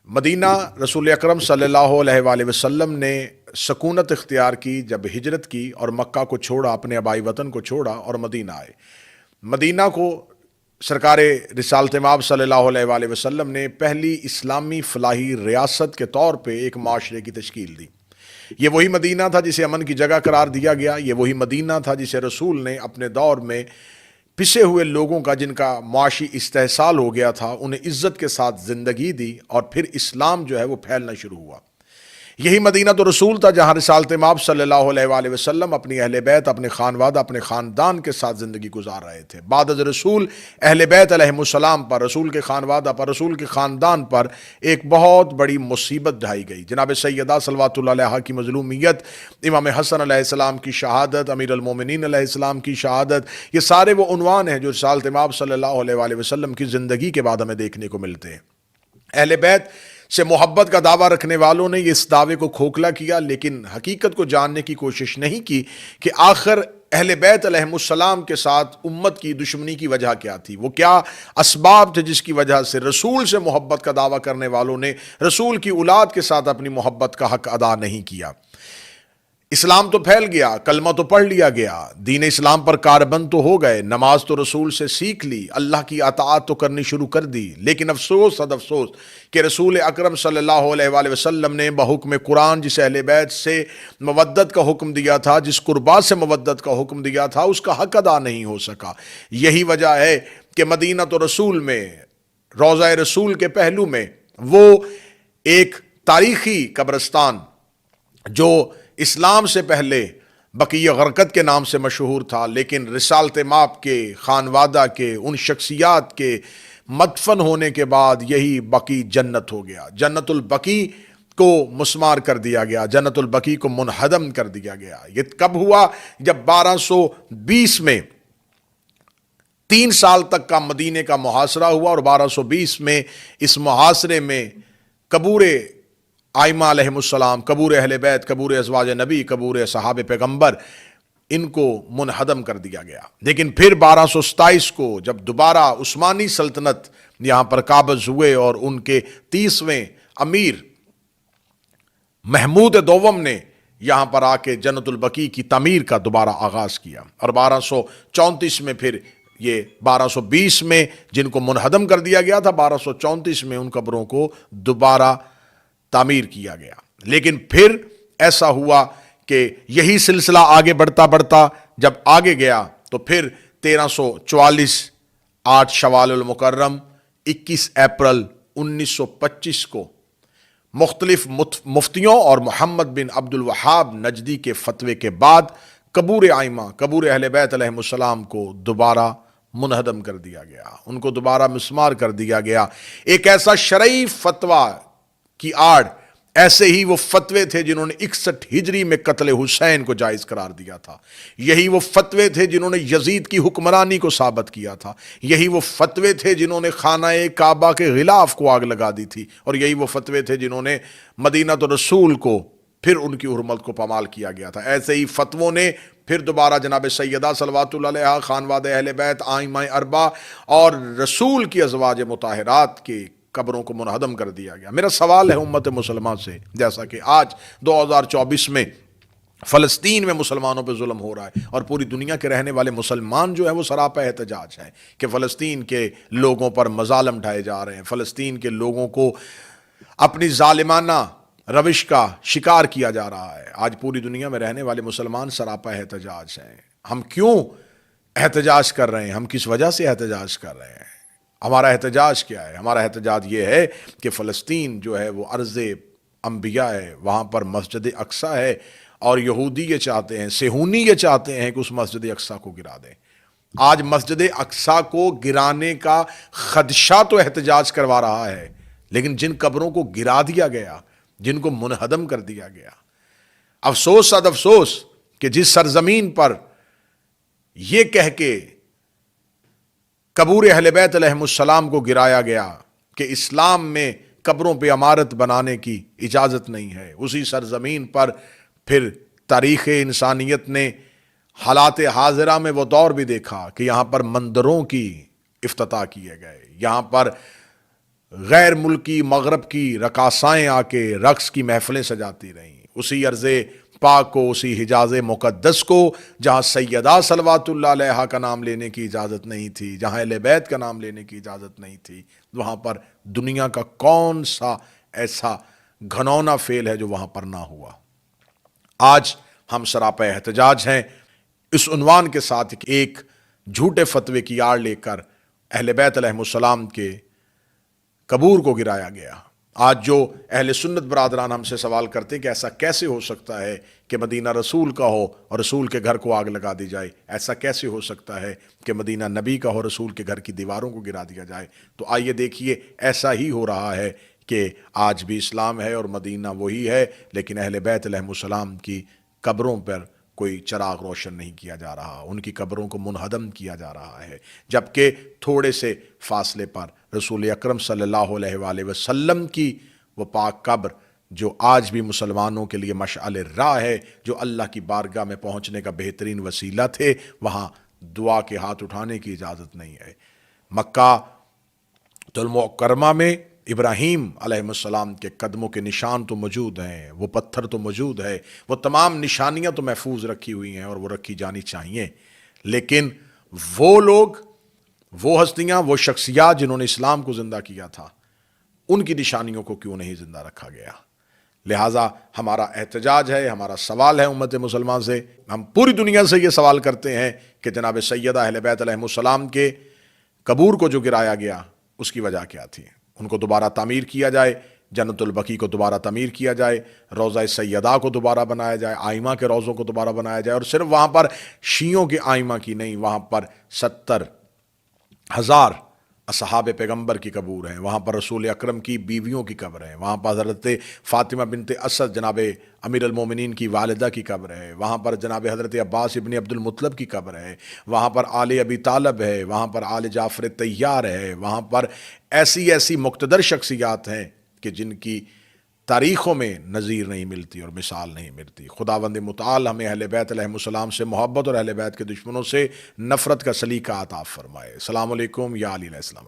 مدینہ رسول اکرم صلی اللہ علیہ وآلہ وسلم نے سکونت اختیار کی جب ہجرت کی اور مکہ کو چھوڑا، اپنے آبائی وطن کو چھوڑا اور مدینہ آئے۔ مدینہ کو سرکار رسالت مآب صلی اللہ علیہ وآلہ وسلم نے پہلی اسلامی فلاحی ریاست کے طور پہ ایک معاشرے کی تشکیل دی۔ یہ وہی مدینہ تھا جسے امن کی جگہ قرار دیا گیا، یہ وہی مدینہ تھا جسے رسول نے اپنے دور میں پسے ہوئے لوگوں کا، جن کا معاشی استحصال ہو گیا تھا، انہیں عزت کے ساتھ زندگی دی اور پھر اسلام جو ہے وہ پھیلنا شروع ہوا۔ یہی مدینہ تو رسول تھا جہاں رسالت مآب صلی اللہ علیہ وآلہ وسلم اپنی اہل بیت، اپنے خانوادہ، اپنے خاندان کے ساتھ زندگی گزار رہے تھے۔ بعد از رسول اہل بیت علیہم السلام پر، رسول کے خانوادہ پر، رسول کے خاندان پر ایک بہت بڑی مصیبت ڈھائی گئی۔ جناب سیدہ صلوات اللہ علیہا کی مظلومیت، امام حسن علیہ السلام کی شہادت، امیر المومنین علیہ السلام کی شہادت، یہ سارے وہ عنوان ہیں جو رسالت مآب صلی اللہ علیہ وآلہ وسلم کی زندگی کے بعد ہمیں دیکھنے کو ملتے ہیں۔ اہل بیت سے محبت کا دعویٰ رکھنے والوں نے اس دعوے کو کھوکھلا کیا، لیکن حقیقت کو جاننے کی کوشش نہیں کی کہ آخر اہل بیت علیہم السلام کے ساتھ امت کی دشمنی کی وجہ کیا تھی، وہ کیا اسباب تھے جس کی وجہ سے رسول سے محبت کا دعویٰ کرنے والوں نے رسول کی اولاد کے ساتھ اپنی محبت کا حق ادا نہیں کیا۔ اسلام تو پھیل گیا، کلمہ تو پڑھ لیا گیا، دین اسلام پر کاربند تو ہو گئے، نماز تو رسول سے سیکھ لی، اللہ کی اطاعت تو کرنی شروع کر دی، لیکن افسوس صد افسوس کہ رسول اکرم صلی اللہ علیہ وآلہ وسلم نے بحکم قرآن جس اہل بیت سے مودت کا حکم دیا تھا، جس قربا سے مودت کا حکم دیا تھا، اس کا حق ادا نہیں ہو سکا۔ یہی وجہ ہے کہ مدینہ تو رسول میں، روضہ رسول کے پہلو میں، وہ ایک تاریخی قبرستان جو اسلام سے پہلے بقیع غرقد کے نام سے مشہور تھا، لیکن رسالت مآب کے خانوادہ کے ان شخصیات کے مدفن ہونے کے بعد یہی بقیع جنت ہو گیا۔ جنت البقیع کو مسمار کر دیا گیا، جنت البقیع کو منہدم کر دیا گیا۔ یہ کب ہوا؟ جب 1220 میں 3 سال تک کا مدینے کا محاصرہ ہوا، اور 1220 میں اس محاصرے میں قبور آئمہ علیہم السلام، قبور اہل بیت، قبور ازواج نبی، قبور صحاب پیغمبر، ان کو منہدم کر دیا گیا۔ لیکن پھر 1227 کو جب دوبارہ عثمانی سلطنت یہاں پر قابض ہوئے اور ان کے 30ویں امیر محمود دوم نے یہاں پر آ کے جنت البقیع کی تعمیر کا دوبارہ آغاز کیا، اور 1234 میں پھر یہ 1220 میں جن کو منہدم کر دیا گیا تھا، 1234 میں ان قبروں کو دوبارہ تعمیر کیا گیا۔ لیکن پھر ایسا ہوا کہ یہی سلسلہ آگے بڑھتا بڑھتا جب آگے گیا تو پھر 1344 8 شوال المکرم 21 اپریل 1925 کو مختلف مفتیوں اور محمد بن عبد الوہاب نجدی کے فتوے کے بعد قبور آئمہ، قبور اہل بیت علیہم السلام کو دوبارہ منہدم کر دیا گیا، ان کو دوبارہ مسمار کر دیا گیا۔ ایک ایسا شرعی فتویٰ کی آڑ، ایسے ہی وہ فتوے تھے جنہوں نے 61 ہجری میں قتل حسین کو جائز قرار دیا تھا، یہی وہ فتوے تھے جنہوں نے یزید کی حکمرانی کو ثابت کیا تھا، یہی وہ فتوے تھے جنہوں نے خانہ کعبہ کے غلاف کو آگ لگا دی تھی، اور یہی وہ فتوے تھے جنہوں نے مدینہ تو رسول کو پھر ان کی حرمت کو پامال کیا گیا تھا۔ ایسے ہی فتووں نے پھر دوبارہ جناب سیدہ صلوات اللہ علیہا، خانواد اہل بیت، آئمہ اربعہ اور رسول کی ازواج مطہرات کے قبروں کو منہدم کر دیا گیا۔ میرا سوال ہے امت مسلمہ سے، جیسا کہ آج 2024 میں فلسطین میں مسلمانوں پہ ظلم ہو رہا ہے، اور پوری دنیا کے رہنے والے مسلمان جو ہیں وہ سراپا احتجاج ہیں کہ فلسطین کے لوگوں پر مظالم ڈھائے جا رہے ہیں، فلسطین کے لوگوں کو اپنی ظالمانہ روش کا شکار کیا جا رہا ہے۔ آج پوری دنیا میں رہنے والے مسلمان سراپا احتجاج ہیں۔ ہم کیوں احتجاج کر رہے ہیں؟ ہم کس وجہ سے احتجاج کر رہے ہیں؟ ہمارا احتجاج کیا ہے؟ ہمارا احتجاج یہ ہے کہ فلسطین جو ہے وہ ارض انبیاء ہے، وہاں پر مسجد اقصیٰ ہے، اور یہودی یہ چاہتے ہیں، صہیونی یہ چاہتے ہیں کہ اس مسجد اقصیٰ کو گرا دیں۔ آج مسجد اقصیٰ کو گرانے کا خدشہ تو احتجاج کروا رہا ہے، لیکن جن قبروں کو گرا دیا گیا، جن کو منہدم کر دیا گیا، افسوس صد افسوس کہ جس سرزمین پر یہ کہہ کے قبور اہل بیت علیہم السلام کو گرایا گیا کہ اسلام میں قبروں پہ عمارت بنانے کی اجازت نہیں ہے، اسی سرزمین پر پھر تاریخ انسانیت نے حالات حاضرہ میں وہ دور بھی دیکھا کہ یہاں پر مندروں کی افتتاح کیے گئے، یہاں پر غیر ملکی مغرب کی رقاصائیں آ کے رقص کی محفلیں سجاتی رہیں، اسی ارض پاک کو، اسی حجاز مقدس کو جہاں سیدہ صلوات اللہ علیہا کا نام لینے کی اجازت نہیں تھی، جہاں اہل بیت کا نام لینے کی اجازت نہیں تھی، وہاں پر دنیا کا کون سا ایسا گھنونا فعل ہے جو وہاں پر نہ ہوا۔ آج ہم سراپا احتجاج ہیں اس عنوان کے ساتھ کہ ایک جھوٹے فتوے کی آڑ لے کر اہل بیت علیہم السلام کے قبور کو گرایا گیا۔ آج جو اہل سنت برادران ہم سے سوال کرتے ہیں کہ ایسا کیسے ہو سکتا ہے کہ مدینہ رسول کا ہو اور رسول کے گھر کو آگ لگا دی جائے، ایسا کیسے ہو سکتا ہے کہ مدینہ نبی کا ہو، رسول کے گھر کی دیواروں کو گرا دیا جائے، تو آئیے دیکھیے ایسا ہی ہو رہا ہے کہ آج بھی اسلام ہے اور مدینہ وہی ہے، لیکن اہل بیت علیہم السلام کی قبروں پر کوئی چراغ روشن نہیں کیا جا رہا، ان کی قبروں کو منہدم کیا جا رہا ہے، جبکہ تھوڑے سے فاصلے پر رسول اکرم صلی اللہ علیہ وآلہ وسلم کی وہ پاک قبر جو آج بھی مسلمانوں کے لیے مشعل راہ ہے، جو اللہ کی بارگاہ میں پہنچنے کا بہترین وسیلہ تھے، وہاں دعا کے ہاتھ اٹھانے کی اجازت نہیں ہے۔ مکہ المکرمہ میں ابراہیم علیہ السلام کے قدموں کے نشان تو موجود ہیں، وہ پتھر تو موجود ہے، وہ تمام نشانیاں تو محفوظ رکھی ہوئی ہیں اور وہ رکھی جانی چاہیے، لیکن وہ لوگ، وہ ہستیاں، وہ شخصیات جنہوں نے اسلام کو زندہ کیا تھا، ان کی نشانیوں کو کیوں نہیں زندہ رکھا گیا؟ لہٰذا ہمارا احتجاج ہے، ہمارا سوال ہے امت مسلمان سے، ہم پوری دنیا سے یہ سوال کرتے ہیں کہ جناب سیدہ اہل بیت علیہ السلام کے قبور کو جو گرایا گیا اس کی وجہ کیا تھی؟ ان کو دوبارہ تعمیر کیا جائے، جنت البقیع کو دوبارہ تعمیر کیا جائے، روضہ سیدہ کو دوبارہ بنایا جائے، آئمہ کے روضوں کو دوبارہ بنایا جائے، اور صرف وہاں پر شیعوں کے آئمہ کی نہیں، وہاں پر 70,000 اصحاب پیغمبر کی قبور ہیں، وہاں پر رسول اکرم کی بیویوں کی قبر ہیں، وہاں پر حضرت فاطمہ بنت اسد جناب امیر المومنین کی والدہ کی قبر ہے، وہاں پر جناب حضرت عباس ابن عبد المطلب کی قبر ہے، وہاں پر آل ابی طالب ہے، وہاں پر آل جعفر طیار ہے، وہاں پر ایسی مقتدر شخصیات ہیں کہ جن کی تاریخوں میں نظیر نہیں ملتی اور مثال نہیں ملتی۔ خداوند متعال ہمیں اہل بیت علیہ السلام سے محبت اور اہل بیت کے دشمنوں سے نفرت کا سلیقہ عطا فرمائے۔ السلام علیکم یا علی علیہ السلام۔